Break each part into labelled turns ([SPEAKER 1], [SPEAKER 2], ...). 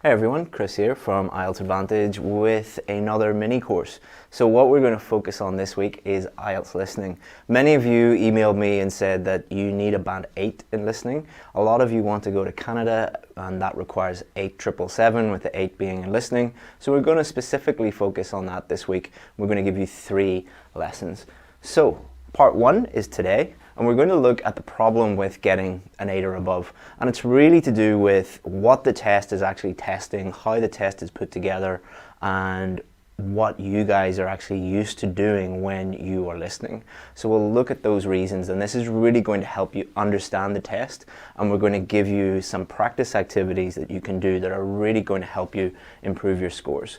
[SPEAKER 1] Hey everyone, Chris here from IELTS Advantage with another mini course. So what we're going to focus on this week is IELTS listening. Many of you emailed me and said that you need a band 8 in listening. A lot of you want to go to Canada and that requires 8777 with the 8 being in listening. So we're going to specifically focus on that this week. We're going to give you 3 lessons. So part 1 is today. And we're going to look at the problem with getting an 8 or above. And it's really to do with what the test is actually testing, how the test is put together, and what you guys are actually used to doing when you are listening. So we'll look at those reasons, and this is really going to help you understand the test. And we're going to give you some practice activities that you can do that are really going to help you improve your scores.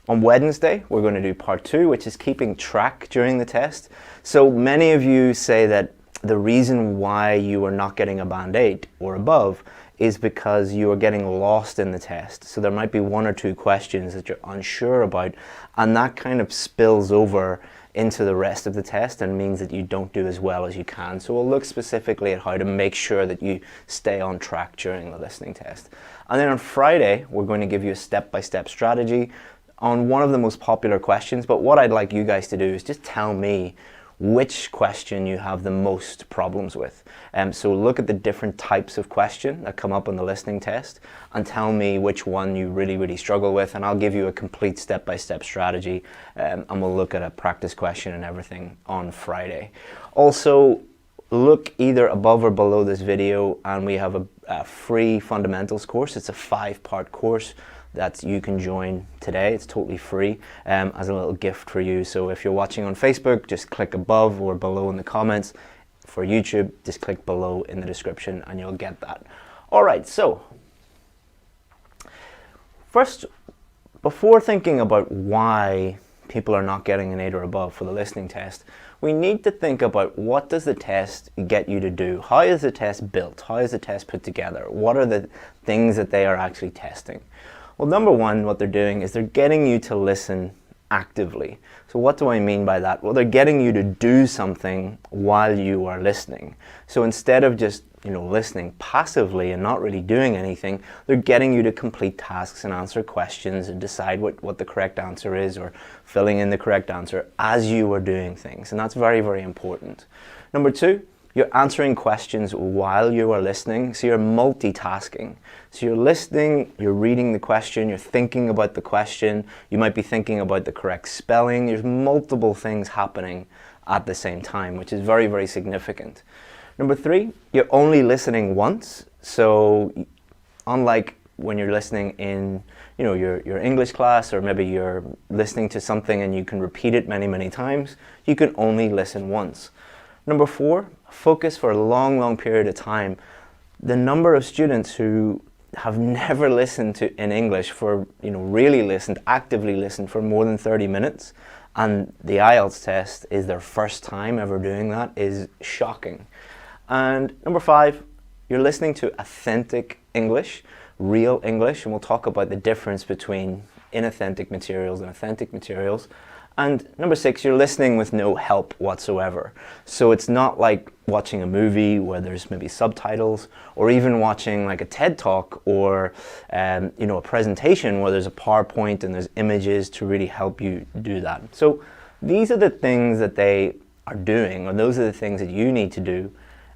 [SPEAKER 1] On Wednesday, we're going to do part 2, which is keeping track during the test. So many of you say that the reason why you are not getting a band 8 or above is because you are getting lost in the test. So there might be 1 or 2 questions that you're unsure about, and that kind of spills over into the rest of the test and means that you don't do as well as you can. So we'll look specifically at how to make sure that you stay on track during the listening test. And then on Friday, we're going to give you a step-by-step strategy on one of the most popular questions. But what I'd like you guys to do is just tell me which question you have the most problems with. So look at the different types of question that come up on the listening test and tell me which one you really struggle with, and I'll give you a complete step-by-step strategy, and we'll look at a practice question and everything on Friday. Also, look either above or below this video and we have a free fundamentals course. It's a 5-part course that you can join today. It's totally free as a little gift for you. So if you're watching on Facebook, just click above or below in the comments. For YouTube, just click below in the description and you'll get that. All right, so first, before thinking about why people are not getting an 8 or above for the listening test, we need to think about what does the test get you to do? How is the test built? How is the test put together? What are the things that they are actually testing? Well, number 1, what they're doing is they're getting you to listen actively. So what do I mean by that? Well, they're getting you to do something while you are listening. So instead of just listening passively and not really doing anything, they're getting you to complete tasks and answer questions and decide what the correct answer is, or filling in the correct answer as you are doing things. And that's very important. Number 2, you're answering questions while you are listening, so you're multitasking. So you're listening, you're reading the question, you're thinking about the question, you might be thinking about the correct spelling. There's multiple things happening at the same time, which is very significant. Number 3, you're only listening once. So unlike when you're listening in your English class, or maybe you're listening to something and you can repeat it many times, you can only listen once. Number 4, focus for a long period of time. The number of students who have never listened to in English for, actively listened for more than 30 minutes, and the IELTS test is their first time ever doing that, is shocking. And number 5, you're listening to authentic English, real English, and we'll talk about the difference between inauthentic materials and authentic materials. And number 6, you're listening with no help whatsoever. So it's not like watching a movie where there's maybe subtitles, or even watching like a TED Talk or a presentation where there's a PowerPoint and there's images to really help you do that. So these are the things that they are doing, or those are the things that you need to do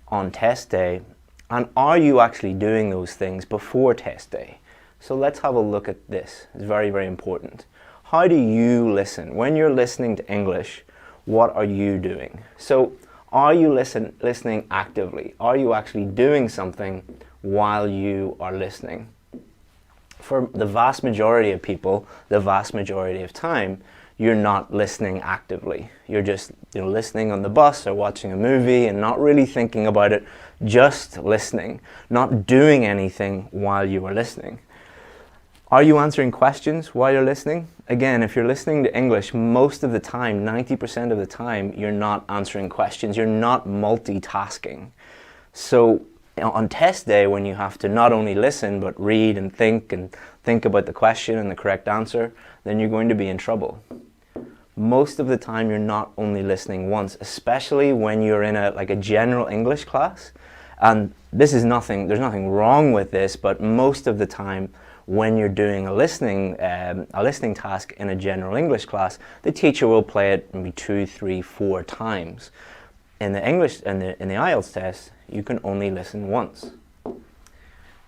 [SPEAKER 1] on test day. And are you actually doing those things before test day? So let's have a look at this. It's very important. How do you listen? When you're listening to English, what are you doing? So are you listening actively? Are you actually doing something while you are listening? For the vast majority of people, the vast majority of time, you're not listening actively. You're just listening on the bus or watching a movie and not really thinking about it, just listening, not doing anything while you are listening. Are you answering questions while you're listening? Again, if you're listening to English, most of the time, 90% of the time, you're not answering questions. You're not multitasking. So on test day, when you have to not only listen, but read and think about the question and the correct answer, then you're going to be in trouble. Most of the time, you're not only listening once, especially when you're in a general English class. And this is there's nothing wrong with this, but most of the time, when you're doing a listening task in a general English class, the teacher will play it maybe 2, 3, 4 times. In the IELTS test, you can only listen once.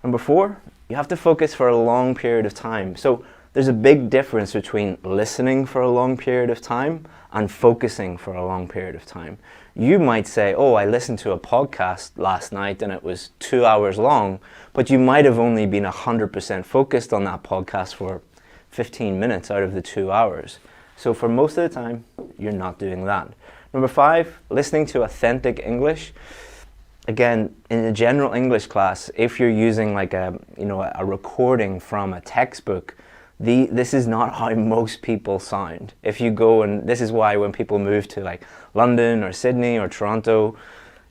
[SPEAKER 1] Number 4, you have to focus for a long period of time. So there's a big difference between listening for a long period of time and focusing for a long period of time. You might say, oh, I listened to a podcast last night and it was 2 hours long, but you might have only been 100% focused on that podcast for 15 minutes out of the 2 hours. So for most of the time, you're not doing that. Number 5, listening to authentic English. Again, in a general English class, if you're using like a recording from a textbook, this is not how most people sound. If you go, and this is why when people move to like London or Sydney or Toronto,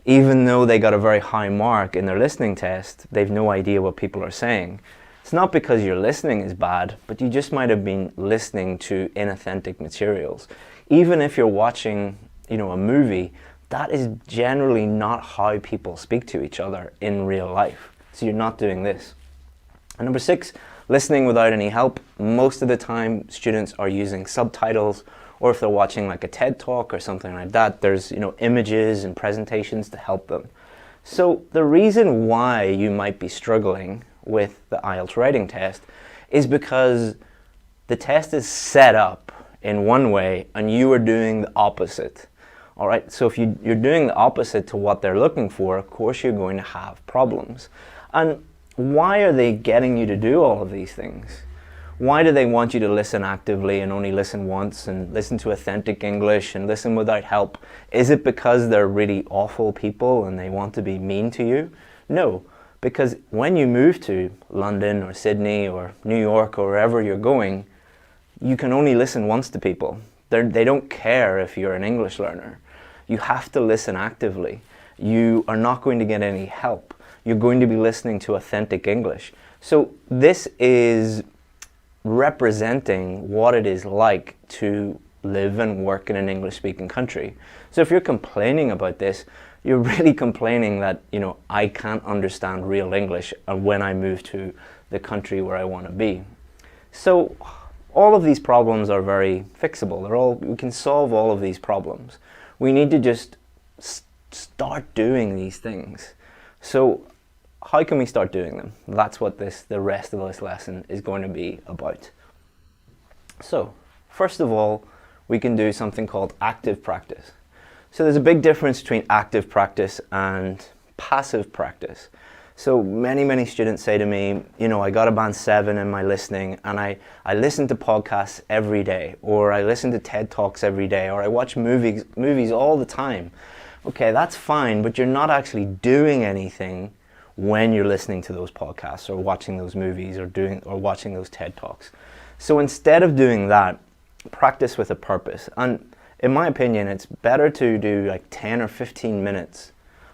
[SPEAKER 1] even though they got a very high mark in their listening test, they've no idea what people are saying. It's not because your listening is bad, but you just might have been listening to inauthentic materials. Even if you're watching, a movie, that is generally not how people speak to each other in real life. So you're not doing this. And number 6, listening without any help. Most of the time, students are using subtitles, or if they're watching like a TED Talk or something like that, there's images and presentations to help them. So the reason why you might be struggling with the IELTS writing test is because the test is set up in one way and you are doing the opposite. All right, so if you're doing the opposite to what they're looking for, of course you're going to have problems. And why are they getting you to do all of these things? Why do they want you to listen actively and only listen once and listen to authentic English and listen without help? Is it because they're really awful people and they want to be mean to you? No, because when you move to London or Sydney or New York or wherever you're going, you can only listen once to people. They don't care if you're an English learner. You have to listen actively. You are not going to get any help. You're going to be listening to authentic English. So this is representing what it is like to live and work in an English-speaking country. So if you're complaining about this, you're really complaining that, I can't understand real English when I move to the country where I want to be. So all of these problems are very fixable. We can solve all of these problems. We need to just start doing these things. So how can we start doing them? That's what the rest of this lesson is going to be about. So first of all, we can do something called active practice. So there's a big difference between active practice and passive practice. So many students say to me, I got a band 7 in my listening and I listen to podcasts every day, or I listen to TED Talks every day, or I watch movies all the time. Okay, that's fine, but you're not actually doing anything when you're listening to those podcasts or watching those movies or watching those TED Talks. So instead of doing that, practice with a purpose. And in my opinion, it's better to do like 10 or 15 minutes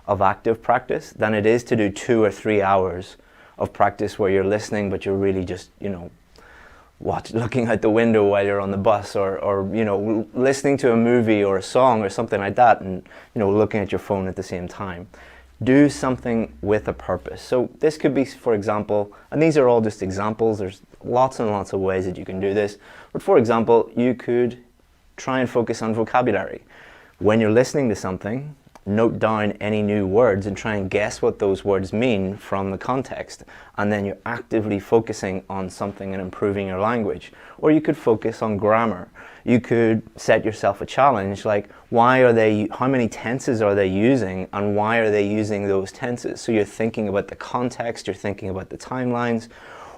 [SPEAKER 1] of active practice than it is to do 2 or 3 hours of practice where you're listening but you're really just looking out the window while you're on the bus, or listening to a movie or a song or something like that, and looking at your phone at the same time. Do something with a purpose. So this could be, for example, and these are all just examples, there's lots and lots of ways that you can do this, but for example, you could try and focus on vocabulary. When you're listening to something, note down any new words and try and guess what those words mean from the context, and then you're actively focusing on something and improving your language. Or you could focus on grammar. You could set yourself a challenge like how many tenses are they using and why are they using those tenses? So you're thinking about the context, you're thinking about the timelines.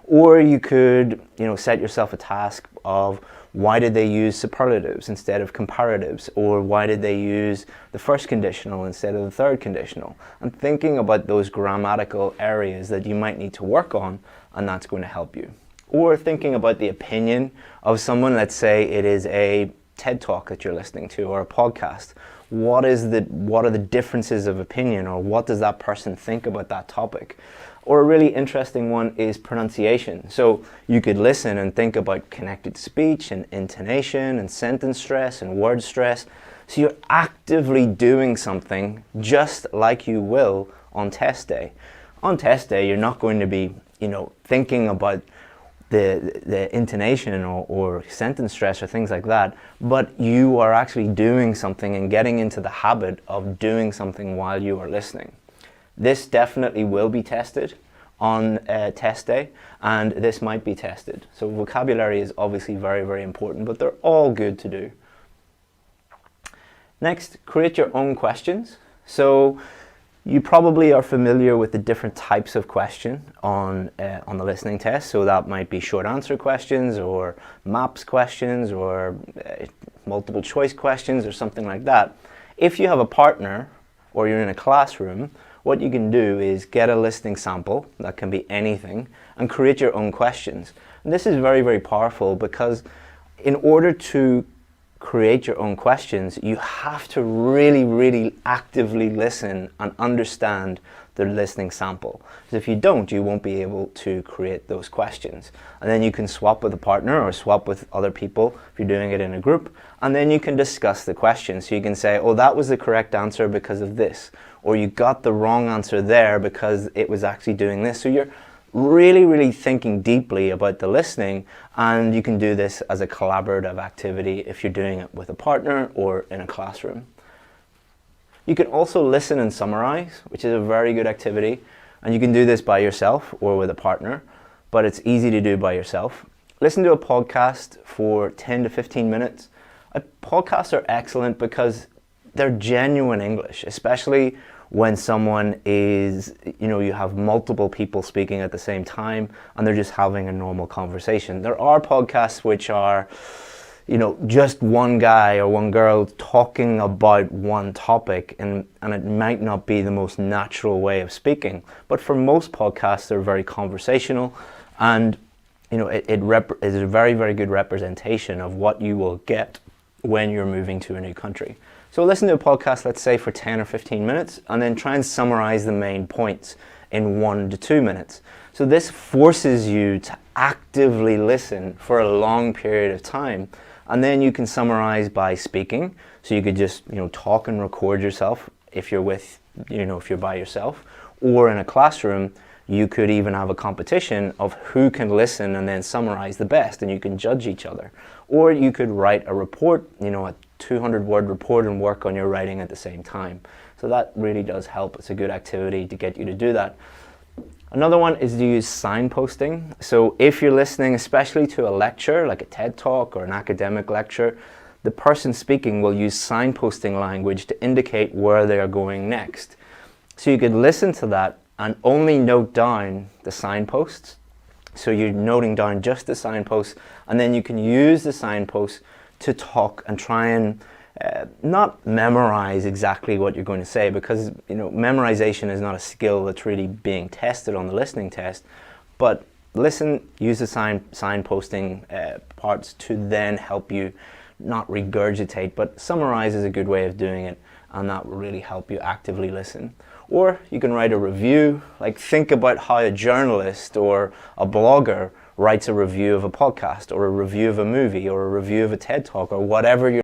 [SPEAKER 1] Or you could set yourself a task of why did they use superlatives instead of comparatives? Or why did they use the first conditional instead of the third conditional? And thinking about those grammatical areas that you might need to work on, and that's going to help you. Or thinking about the opinion of someone, let's say it is a TED Talk that you're listening to or a podcast. What are the differences of opinion, or what does that person think about that topic? Or a really interesting one is pronunciation. So you could listen and think about connected speech and intonation and sentence stress and word stress. So you're actively doing something just like you will on test day. On test day, you're not going to be, thinking about the intonation or sentence stress or things like that, but you are actually doing something and getting into the habit of doing something while you are listening. This definitely will be tested on test day, and this might be tested. So vocabulary is obviously very, very important, but they're all good to do. Next, create your own questions. So you probably are familiar with the different types of question on the listening test. So that might be short answer questions or maps questions or multiple choice questions or something like that. If you have a partner or you're in a classroom, what you can do is get a listening sample, that can be anything, and create your own questions. And this is very, very powerful because in order to create your own questions, you have to really, really actively listen and understand the listening sample. Because if you don't, you won't be able to create those questions. And then you can swap with a partner or swap with other people if you're doing it in a group, and then you can discuss the question. So you can say, oh, that was the correct answer because of this, or you got the wrong answer there because it was actually doing this. So you're really, really thinking deeply about the listening, and you can do this as a collaborative activity if you're doing it with a partner or in a classroom. You can also listen and summarize, which is a very good activity, and you can do this by yourself or with a partner, but it's easy to do by yourself. Listen to a podcast for 10 to 15 minutes. Podcasts are excellent because they're genuine English, especially when someone is, you have multiple people speaking at the same time and they're just having a normal conversation. There are podcasts which are, just one guy or one girl talking about one topic, and it might not be the most natural way of speaking. But for most podcasts, they're very conversational, and it is a very, very good representation of what you will get when you're moving to a new country. So listen to a podcast, let's say for 10 or 15 minutes, and then try and summarize the main points in 1 to 2 minutes. So this forces you to actively listen for a long period of time, and then you can summarize by speaking. So you could just, talk and record yourself if you're if you're by yourself, or in a classroom, you could even have a competition of who can listen and then summarize the best, and you can judge each other. Or you could write a report, a 200-word report, and work on your writing at the same time. So that really does help. It's a good activity to get you to do that. Another one is to use signposting. So if you're listening, especially to a lecture, like a TED Talk or an academic lecture, the person speaking will use signposting language to indicate where they are going next. So you could listen to that and only note down the signposts. So you're noting down just the signposts, and then you can use the signposts to talk and try and not memorize exactly what you're going to say, because memorization is not a skill that's really being tested on the listening test. But listen, use the signposting parts to then help you not regurgitate, but summarize is a good way of doing it, and that will really help you actively listen. Or you can write a review. Like, think about how a journalist or a blogger writes a review of a podcast or a review of a movie or a review of a TED Talk or whatever you're